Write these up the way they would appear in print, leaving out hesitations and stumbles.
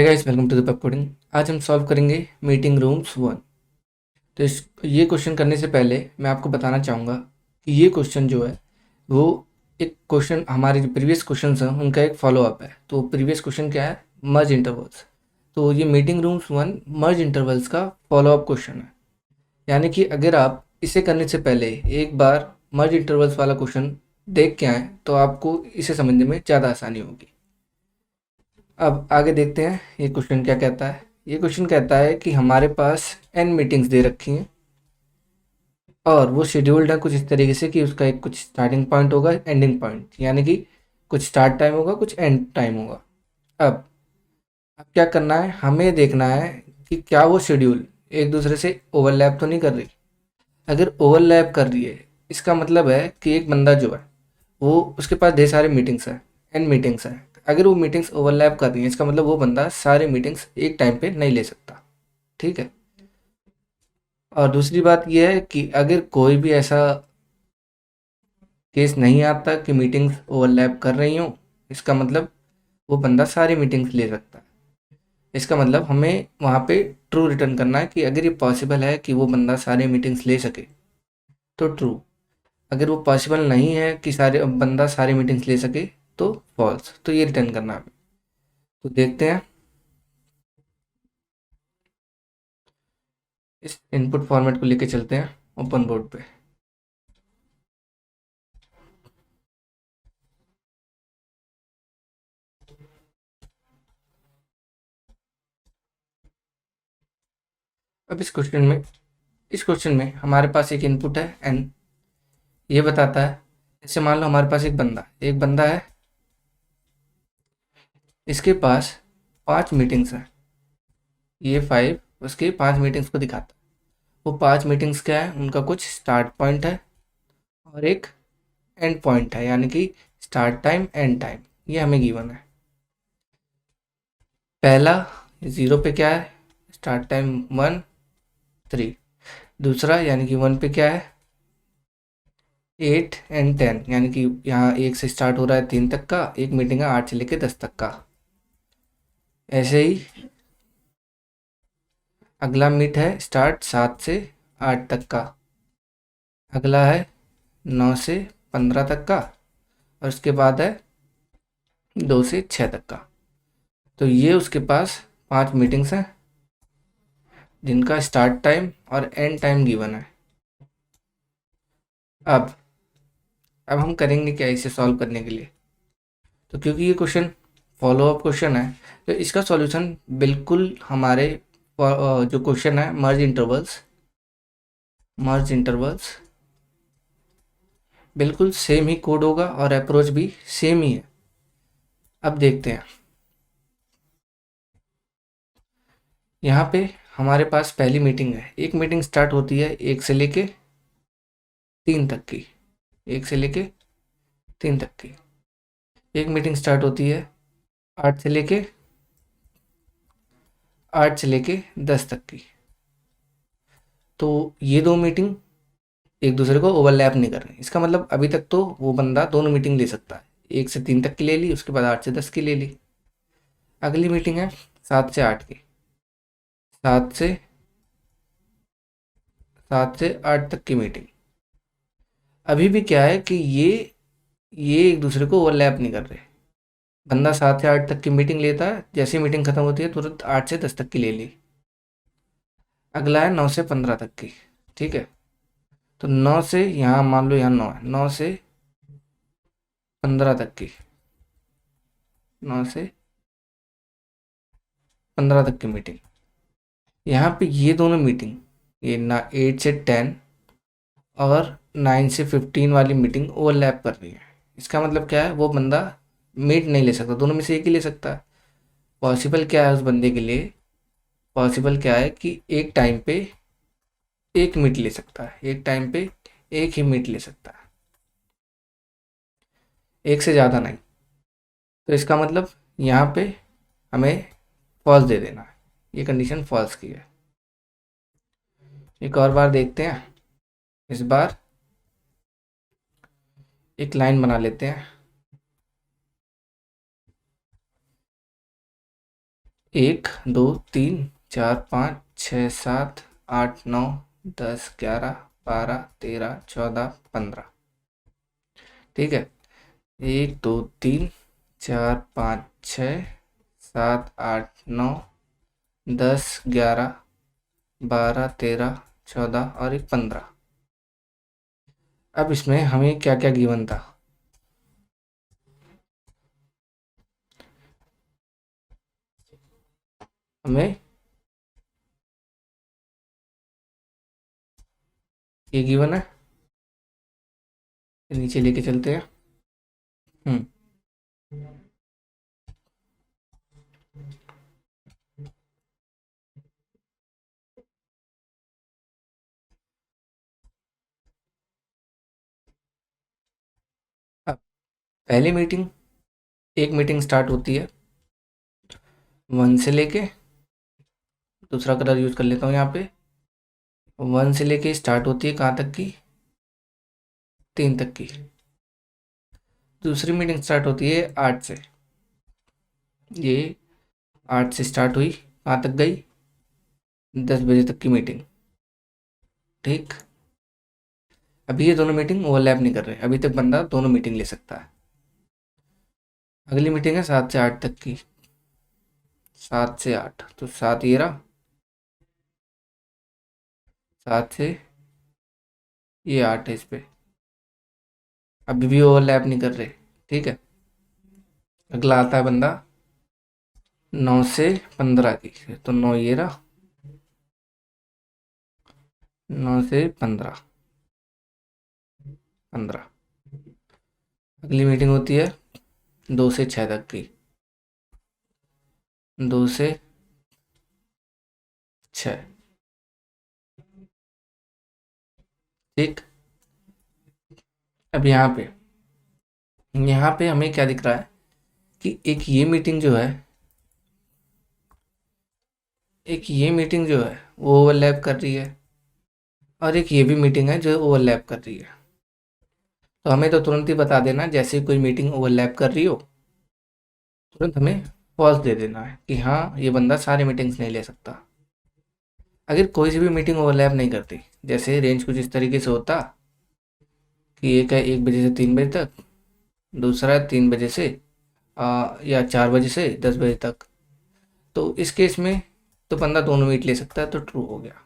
Hi guys, welcome to the Pepcoding. आज हम solve करेंगे मीटिंग रूम्स वन। तो ये क्वेश्चन करने से पहले मैं आपको बताना चाहूँगा कि ये क्वेश्चन जो है वो एक क्वेश्चन, हमारे जो प्रीवियस क्वेश्चंस हैं उनका एक फॉलो अप है। तो प्रीवियस क्वेश्चन क्या है? मर्ज इंटरवल्स। तो ये मीटिंग रूम्स वन मर्ज इंटरवल्स का फॉलो अप क्वेश्चन है। यानी कि अगर आप इसे करने से पहले एक बार मर्ज इंटरवल्स वाला क्वेश्चन देख के आएँ तो आपको इसे समझने में ज़्यादा आसानी होगी। अब आगे देखते हैं ये क्वेश्चन क्या कहता है। ये क्वेश्चन कहता है कि हमारे पास n मीटिंग्स दे रखी हैं और वो शेड्यूल्ड है कुछ इस तरीके से कि उसका एक कुछ स्टार्टिंग पॉइंट होगा, एंडिंग पॉइंट, यानी कि कुछ स्टार्ट टाइम होगा, कुछ एंड टाइम होगा। अब अब क्या करना है, हमें देखना है कि क्या वो शेड्यूल एक दूसरे से ओवरलैप तो नहीं कर रही। अगर ओवरलैप कर रही है, इसका मतलब है कि एक बंदा जो है वो, उसके पास ढेर सारे मीटिंग्स हैं, एन मीटिंग्स हैं। अगर वो मीटिंग्स ओवरलैप कर रही हैं, इसका मतलब वो बंदा सारे मीटिंग्स एक टाइम पे नहीं ले सकता। ठीक है। और दूसरी बात यह है कि अगर कोई भी ऐसा केस नहीं आता कि मीटिंग्स ओवरलैप कर रही हों, इसका मतलब वो बंदा सारी मीटिंग्स ले सकता है। इसका मतलब हमें वहाँ पे ट्रू रिटर्न करना है कि अगर ये पॉसिबल है कि वो बंदा सारे मीटिंग्स ले सके तो ट्रू। अगर वो पॉसिबल नहीं है कि सारे बंदा सारी मीटिंग्स ले सके तो फॉल्स। तो ये रिटर्न करना है। तो देखते हैं इस इनपुट फॉर्मेट को लेके चलते हैं ओपन बोर्ड पे। अब इस क्वेश्चन में हमारे पास एक इनपुट है एन। ये बताता है, जैसे मान लो हमारे पास एक बंदा है, इसके पास 5 मीटिंग्स हैं। ये 5 उसके 5 मीटिंग्स को दिखाता है। वो 5 मीटिंग्स क्या है, उनका कुछ स्टार्ट पॉइंट है और एक एंड पॉइंट है, यानी कि स्टार्ट टाइम एंड टाइम। ये हमें गिवन है। पहला 0 पे क्या है, स्टार्ट टाइम 1 3। दूसरा यानी कि 1 पे क्या है, 8 एंड 10, यानी कि यहाँ 1 से स्टार्ट हो रहा है 3 तक का, एक मीटिंग है 8 से लेकर 10 तक का। ऐसे ही अगला मीट है स्टार्ट 7 से 8 तक का। अगला है 9 से 15 तक का। और उसके बाद है 2 से 6 तक का। तो ये उसके पास 5 मीटिंग्स हैं जिनका स्टार्ट टाइम और एंड टाइम गिवन है। अब अब हम करेंगे क्या इसे सॉल्व करने के लिए। तो क्योंकि ये क्वेश्चन फॉलो अप क्वेश्चन है, तो इसका सॉल्यूशन बिल्कुल हमारे जो क्वेश्चन है मर्ज इंटरवल्स बिल्कुल सेम ही कोड होगा और अप्रोच भी सेम ही है। अब देखते हैं, यहाँ पे हमारे पास पहली मीटिंग है। एक मीटिंग स्टार्ट होती है 1 से लेके 3 तक की। 1 से लेके 3 तक की। एक मीटिंग स्टार्ट होती है 8 से लेके 10 तक की। तो ये दो मीटिंग एक दूसरे को ओवरलैप नहीं कर रहे। इसका मतलब अभी तक तो वो बंदा दोनों मीटिंग ले सकता है। 1 से 3 तक की ले ली, उसके बाद 8 से 10 की ले ली। अगली मीटिंग है 7 से 8 की। 7 से 8 तक की मीटिंग। अभी भी क्या है कि ये एक दूसरे को ओवरलैप नहीं कर रहे। बंदा 7 से 8 तक की मीटिंग लेता है, जैसे ही मीटिंग खत्म होती है तुरंत 8 से 10 तक की ले ली। अगला है 9 से 15 तक की। ठीक है। तो 9 से, यहाँ मान लो यहाँ 9 है, 9 से 15 तक की। 9 से 15 तक की मीटिंग। यहाँ पे ये दोनों मीटिंग, ये ना 8 से 10 और 9 से 15 वाली मीटिंग ओवरलैप कर रही है। इसका मतलब क्या है, वो बंदा मीट नहीं ले सकता, दोनों में से एक ही ले सकता है। पॉसिबल क्या है उस बंदे के लिए, पॉसिबल क्या है कि एक टाइम पे एक मीट ले सकता है, एक टाइम पे एक ही मीट ले सकता है, एक से ज़्यादा नहीं। तो इसका मतलब यहाँ पे हमें फॉल्स दे देना है। ये कंडीशन फॉल्स की है। एक और बार देखते हैं। इस बार एक लाइन बना लेते हैं। 1 2 3 4 5 6 7 8 9 10 11 12 13 14 15। ठीक है, 1 2 3 4 5 6 7 8 9 10 11 12 13 14 और एक 15। अब इसमें हमें क्या क्या गिवन था? हमें ये गिवन है, नीचे लेके चलते हैं। हम्म अब पहली मीटिंग, एक मीटिंग स्टार्ट होती है 1 से लेके, दूसरा कलर यूज कर लेता हूँ यहाँ पे, 1 से लेके स्टार्ट होती है कहाँ तक की? 3 तक की। दूसरी मीटिंग स्टार्ट होती है 8 से, ये 8 से स्टार्ट हुई, कहाँ तक गई? 10 बजे तक की मीटिंग। ठीक, अभी ये दोनों मीटिंग ओवरलैप नहीं कर रहे, अभी तक बंदा दोनों मीटिंग ले सकता है। अगली मीटिंग है 7 से 8 तक की, 7 से 8 तो 7 ये रहा, 7 से ये 8 है इस पे, अभी भी ओवरलैप नहीं कर रहे। ठीक है, अगला आता है बंदा 9 से 15 की, तो 9 ये रहा, 9 से 15, 15। अगली मीटिंग होती है 2 से 6 तक की, 2 से 6। ठीक, अब यहाँ पे हमें क्या दिख रहा है कि एक ये मीटिंग जो है वो ओवरलैप कर रही है, और एक ये भी मीटिंग है जो ओवरलैप कर रही है। तो हमें तो तुरंत ही बता देना, जैसे ही कोई मीटिंग ओवरलैप कर रही हो तुरंत हमें पॉज दे देना है कि हाँ ये बंदा सारी मीटिंग्स नहीं ले सकता। अगर कोई सी भी मीटिंग ओवरलैप नहीं करती, जैसे रेंज कुछ इस तरीके से होता कि एक है 1 बजे से 3 बजे तक, दूसरा है 3 बजे से या 4 बजे से 10 बजे तक, तो इस केस में तो बंदा दोनों मीट ले सकता है, तो ट्रू हो गया।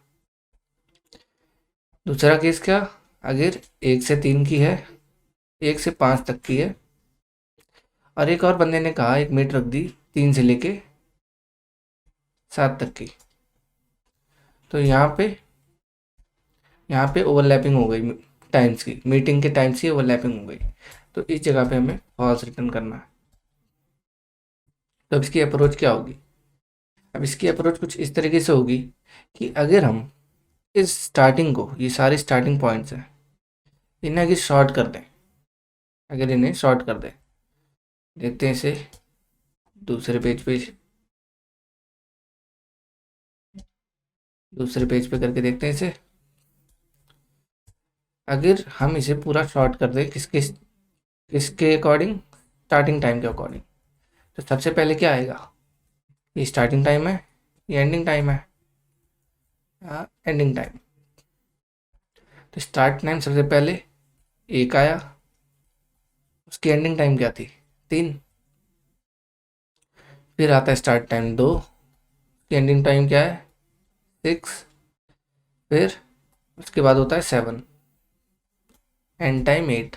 दूसरा केस क्या, अगर 1 से 3 की है, 1 से 5 तक की है, और एक और बंदे ने कहा एक मीट रख दी 3 से लेके 7 तक की, तो यहाँ पे ओवरलैपिंग हो गई टाइम्स की, मीटिंग के टाइम्स की ओवरलैपिंग हो गई, तो इस जगह पे हमें फॉल्स रिटर्न करना है। तो अब इसकी अप्रोच क्या होगी? अब इसकी अप्रोच कुछ इस तरीके से होगी कि अगर हम इस स्टार्टिंग को, ये सारे स्टार्टिंग पॉइंट्स हैं, इन्हें अगर शॉर्ट कर दें, देखते हैं इसे दूसरे पेज पे करके देखते हैं इसे। अगर हम इसे पूरा शॉर्ट कर दें किसके अकॉर्डिंग? स्टार्टिंग टाइम के अकॉर्डिंग। तो सबसे पहले क्या आएगा, ये स्टार्टिंग टाइम है, ये एंडिंग टाइम है, एंडिंग टाइम। तो स्टार्ट टाइम सबसे पहले 1 आया, उसकी एंडिंग टाइम क्या थी? 3। फिर आता है स्टार्ट टाइम 2, उसकी एंडिंग टाइम क्या है? 6। फिर उसके बाद होता है 7, एंड टाइम 8।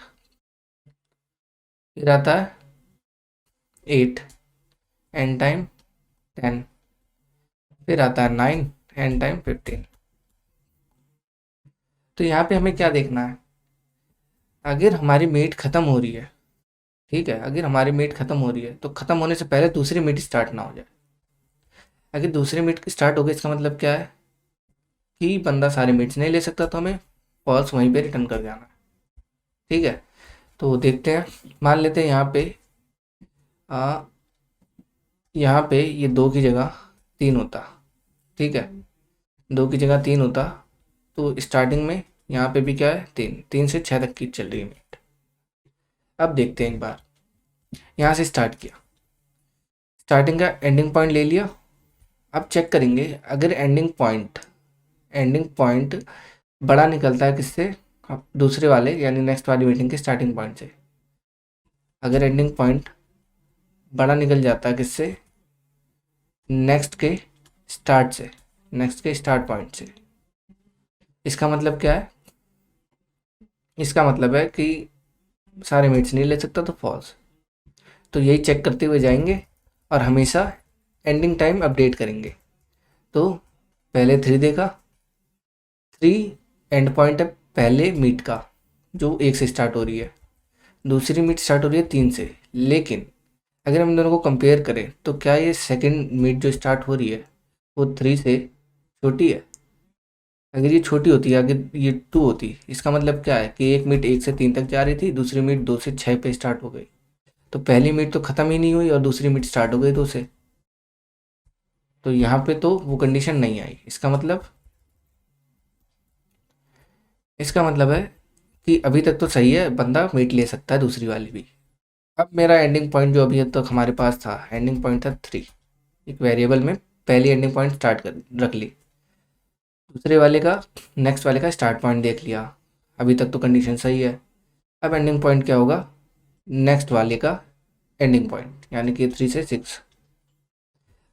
फिर आता है 8, एंड टाइम 10। फिर आता है 9, एंड टाइम 15। तो यहाँ पे हमें क्या देखना है, अगर हमारी मीट खत्म हो रही है, ठीक है, अगर हमारी मीट खत्म हो रही है तो खत्म होने से पहले दूसरी मीट स्टार्ट ना हो जाए। अगर दूसरी मीट स्टार्ट हो गई, इसका मतलब क्या है कि बंदा सारे मीट्स नहीं ले सकता, तो हमें फॉल्स वहीं पे रिटर्न कर जाना है। ठीक है, तो देखते हैं, मान लेते हैं आ, यहाँ पे ये 2 की जगह 3 होता। ठीक है, 2 की जगह 3 होता, तो स्टार्टिंग में यहाँ पे भी क्या है? 3 से 6 तक की चल रही है मीट। अब देखते हैं एक बार, यहाँ से स्टार्ट किया, स्टार्टिंग का एंडिंग पॉइंट ले लिया, अब चेक करेंगे अगर एंडिंग पॉइंट बड़ा निकलता है किससे, अब दूसरे वाले यानी नेक्स्ट वाली मीटिंग के स्टार्टिंग पॉइंट से। अगर एंडिंग पॉइंट बड़ा निकल जाता है किससे, नेक्स्ट के स्टार्ट पॉइंट से। इसका मतलब क्या है, इसका मतलब है कि सारे मीट्स नहीं ले सकता तो फॉल्स। तो यही चेक करते हुए जाएंगे और हमेशा एंडिंग टाइम अपडेट करेंगे। तो पहले 3 देखा, 3 एंड पॉइंट है पहले मीट का जो 1 से स्टार्ट हो रही है, दूसरी मीट स्टार्ट हो रही है 3 से। लेकिन अगर हम दोनों को कंपेयर करें तो क्या ये सेकंड मीट जो स्टार्ट हो रही है वो 3 से छोटी है? अगर ये छोटी होती है, अगर ये 2 होती, इसका मतलब क्या है कि एक मीट 1 से 3 तक जा रही थी, दूसरी मीट 2 से 6 पे स्टार्ट हो गई। तो पहली मीट तो ख़त्म ही नहीं हुई और दूसरी मीट स्टार्ट हो गई 2 से। तो यहाँ पे तो वो कंडीशन नहीं आई। इसका मतलब है कि अभी तक तो सही है, बंदा मीट ले सकता है दूसरी वाली भी। अब मेरा एंडिंग पॉइंट जो अभी तक हमारे पास था, एंडिंग पॉइंट था 3। एक वेरिएबल में पहली एंडिंग पॉइंट स्टार्ट कर रख ली, दूसरे वाले का नेक्स्ट वाले का स्टार्ट पॉइंट देख लिया, अभी तक तो कंडीशन सही है। अब एंडिंग पॉइंट क्या होगा, नेक्स्ट वाले का एंडिंग पॉइंट यानी कि 3 से 6।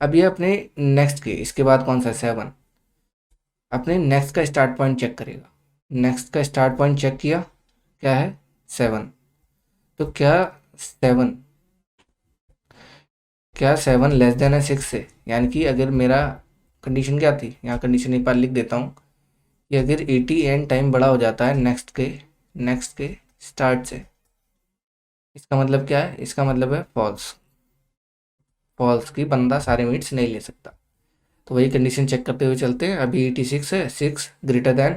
अब ये अपने नेक्स्ट के, इसके बाद कौन सा 7, अपने नेक्स्ट का स्टार्ट पॉइंट चेक करेगा। नेक्स्ट का स्टार्ट पॉइंट चेक किया, क्या है 7। तो सेवन क्या 7 लेस देन है 6 से, यानी कि अगर मेरा कंडीशन क्या थी, यहाँ कंडीशन एक बार लिख देता हूँ कि अगर 80 एंड टाइम बड़ा हो जाता है नेक्स्ट के स्टार्ट से, इसका मतलब क्या है, इसका मतलब है फॉल्स की बंदा सारे मीट्स नहीं ले सकता। तो वही कंडीशन चेक करते हुए चलते हैं। अभी 86 है, 6 ग्रेटर देन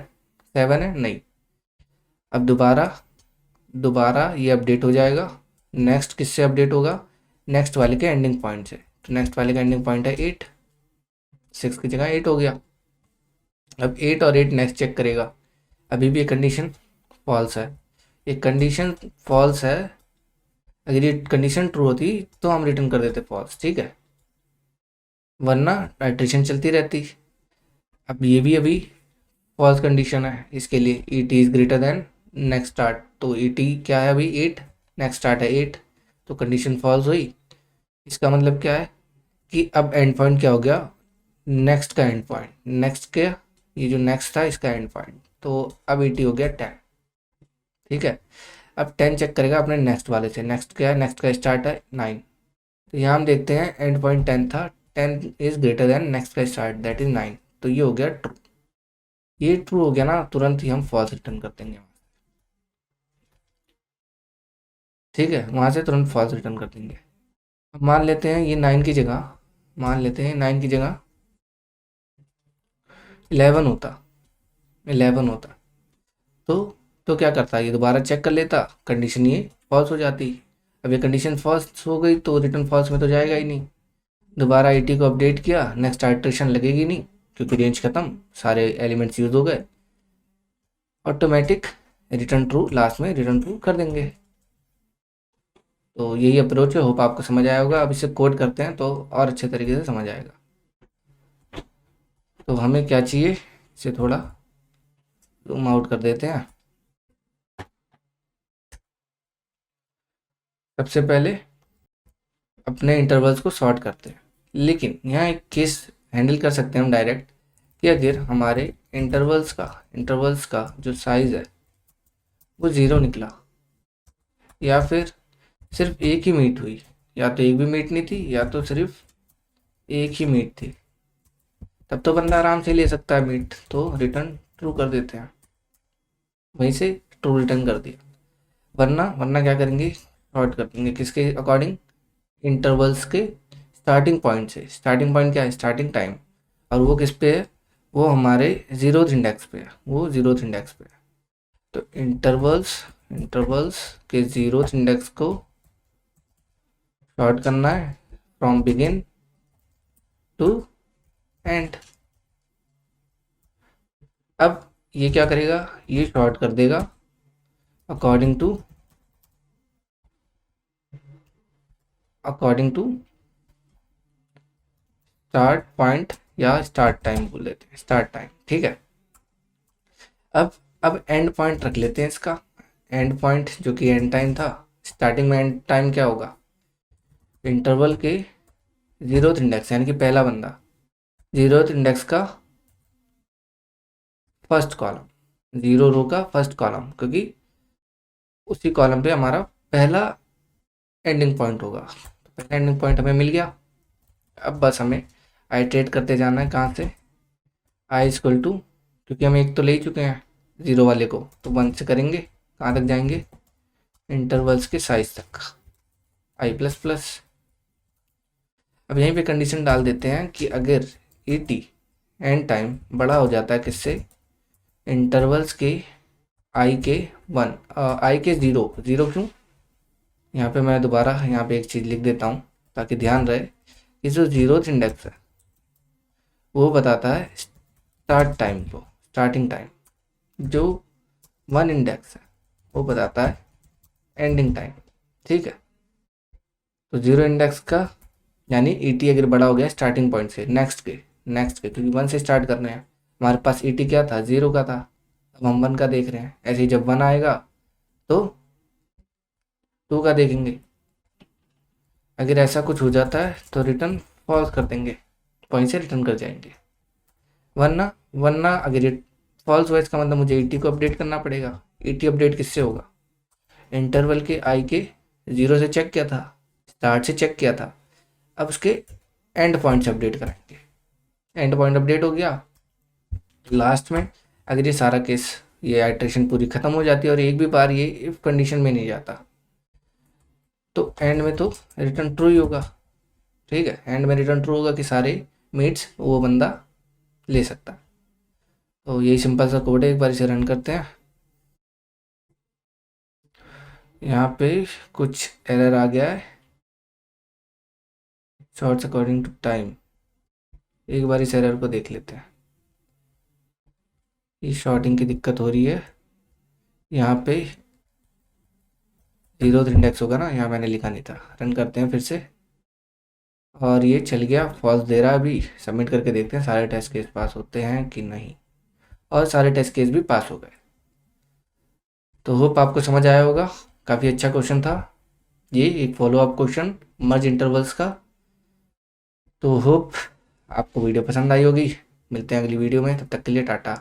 7 है, नहीं। अब दोबारा ये अपडेट हो जाएगा। नेक्स्ट किससे अपडेट होगा, नेक्स्ट वाले के एंडिंग पॉइंट से। तो नेक्स्ट वाले का एंडिंग पॉइंट है 8, 6 की जगह 8 हो गया। अब 8 और 8 नेक्स्ट चेक करेगा, अभी भी ये कंडीशन फॉल्स है। ये कंडीशन फॉल्स है, अगर ये कंडीशन ट्रू होती तो हम रिटर्न कर देते फॉल्स, ठीक है, वरना आइट्रेशन चलती रहती। अब ये भी अभी फॉल्स कंडीशन है इसके लिए, E T is greater than next start. तो ई टी क्या है अभी 8, नेक्स्ट स्टार्ट है 8, तो कंडीशन फॉल्स हुई। इसका मतलब क्या है कि अब एंड पॉइंट क्या हो गया, नेक्स्ट का एंड पॉइंट, नेक्स्ट के ये जो नेक्स्ट था इसका एंड पॉइंट। तो अब ई टी हो गया 10, ठीक है। अब 10 चेक करेगा अपने नेक्स्ट वाले से, नेक्स्ट क्या है, नेक्स्ट का स्टार्ट है 9। तो यहाँ हम देखते हैं एंड पॉइंट 10 था, 10 इज ग्रेटर देन नेक्स्ट का स्टार्ट दैट इज 9। तो ये हो गया ट्रू। ये ट्रू हो गया ना, तुरंत ही हम फॉल्स रिटर्न कर देंगे, ठीक है, वहाँ से तुरंत फॉल्स रिटर्न कर देंगे। अब मान लेते हैं ये 9 की जगह, मान लेते हैं 9 की जगह 11 होता, 11 होता। तो तो क्या करता, ये दोबारा चेक कर लेता, कंडीशन ये फॉल्स हो जाती। अब ये कंडीशन फॉल्स हो गई तो रिटर्न फॉल्स में तो जाएगा ही नहीं। दोबारा आईटी को अपडेट किया, नेक्स्ट आइट्रेशन लगेगी नहीं क्योंकि रेंज खत्म, सारे एलिमेंट्स यूज हो गए, ऑटोमेटिक रिटर्न ट्रू, लास्ट में रिटर्न ट्रू कर देंगे। तो यही अप्रोच है, होप आपको समझ आया होगा। अब इसे कोड करते हैं तो और अच्छे तरीके से समझ आएगा। तो हमें क्या चाहिए, इसे थोड़ा जूम आउट कर देते हैं। सबसे पहले अपने इंटरवल्स को सॉर्ट करते हैं, लेकिन यहाँ एक केस हैंडल कर सकते हैं हम डायरेक्ट, कि अगर हमारे इंटरवल्स का जो साइज़ है वो 0 निकला, या फिर सिर्फ एक ही मीट हुई, या तो एक भी मीट नहीं थी या तो सिर्फ एक ही मीट थी, तब तो बंदा आराम से ले सकता है मीट, तो रिटर्न ट्रू कर देते हैं, वहीं से ट्रू रिटर्न कर दिया। वरना क्या करेंगे, शॉर्ट कर देंगे किसके अकॉर्डिंग, इंटरवल्स के स्टार्टिंग पॉइंट से। स्टार्टिंग पॉइंट क्या है, स्टार्टिंग टाइम, और वो किस पे है, वो हमारे जीरोथ इंडेक्स पे है, वो जीरोथ इंडेक्स पे है। तो इंटरवल्स के जीरोथ इंडेक्स को शॉर्ट करना है फ्रॉम बिगिन टू एंड। अब ये क्या करेगा, ये शॉर्ट कर देगा अकॉर्डिंग टू स्टार्ट पॉइंट या स्टार्ट टाइम बोल देते हैं, स्टार्ट टाइम। ठीक है, अब एंड पॉइंट रख लेते हैं इसका। एंड पॉइंट जो कि एंड टाइम था, स्टार्टिंग में एंड टाइम क्या होगा, इंटरवल के 0th इंडेक्स यानी कि पहला बंदा, 0th इंडेक्स का फर्स्ट कॉलम, 0 रो का फर्स्ट कॉलम, क्योंकि उसी कॉलम पे हमारा पहला एंडिंग पॉइंट होगा। तो पहला एंडिंग पॉइंट हमें मिल गया। अब बस हमें आइट्रेट करते जाना है, कहाँ से, आई इक्वल टू, क्योंकि हम एक तो ले ही चुके हैं 0 वाले को, तो 1 से करेंगे, कहाँ तक जाएंगे, इंटरवल्स के साइज तक, आई प्लस प्लस। अब यहीं पे कंडीशन डाल देते हैं कि अगर ई टी एंड टाइम बड़ा हो जाता है किससे, इंटरवल्स के आई के 1, आई के 0, 0 क्यों, यहाँ पे मैं दोबारा यहाँ पे एक चीज़ लिख देता हूँ ताकि ध्यान रहे कि जो 0th इंडेक्स है वो बताता है स्टार्ट टाइम को, स्टार्टिंग टाइम। जो 1 इंडेक्स है वो बताता है एंडिंग टाइम। ठीक है, तो 0 इंडेक्स का यानी ई टी अगर बड़ा हो गया स्टार्टिंग पॉइंट से नेक्स्ट के, क्योंकि 1 से स्टार्ट करने हैं, हमारे पास ई टी क्या था, 0 का था, अब हम 1 का देख रहे हैं। ऐसे ही जब 1 आएगा तो 2 का देखेंगे। अगर ऐसा कुछ हो जाता है तो रिटर्न फॉल्स कर देंगे, पॉइंट से रिटर्न कर जाएंगे। वरना अगर ये फॉल्स हुआ इसका मतलब मुझे ई टी को अपडेट करना पड़ेगा। ई टी अपडेट किससे होगा, इंटरवल के आई के 0 से चेक किया था, स्टार्ट से चेक किया था, अब उसके एंड पॉइंट से अपडेट कराएंगे। एंड पॉइंट अपडेट हो गया, लास्ट में अगर ये सारा केस, ये आइट्रेशन पूरी ख़त्म हो जाती है और एक भी बार ये इफ कंडीशन में नहीं जाता, तो एंड में तो रिटर्न ट्रू ही होगा। ठीक है, एंड में रिटर्न ट्रू होगा कि सारे मीट्स वो बंदा ले सकता है। तो यही सिंपल सा कोड है, एक बार इसे रन करते हैं। यहाँ पे कुछ एरर आ गया है, शॉर्ट्स अकॉर्डिंग टू टाइम। एक बार इस एरर को देख लेते हैं, ये शॉर्टिंग की दिक्कत हो रही है। यहाँ पे 0th इंडेक्स होगा ना, यहाँ मैंने लिखा नहीं था। रन करते हैं फिर से और ये चल गया, फॉल्स दे रहा है। अभी सबमिट करके देखते हैं सारे टेस्ट केस पास होते हैं कि नहीं, और सारे टेस्ट केस भी पास हो गए। तो होप आपको समझ आया होगा, काफ़ी अच्छा क्वेश्चन था ये, एक फॉलो अप क्वेश्चन मर्ज इंटरवल्स का। तो होप आपको वीडियो पसंद आई होगी। मिलते हैं अगली वीडियो में, तब तक के लिए टाटा।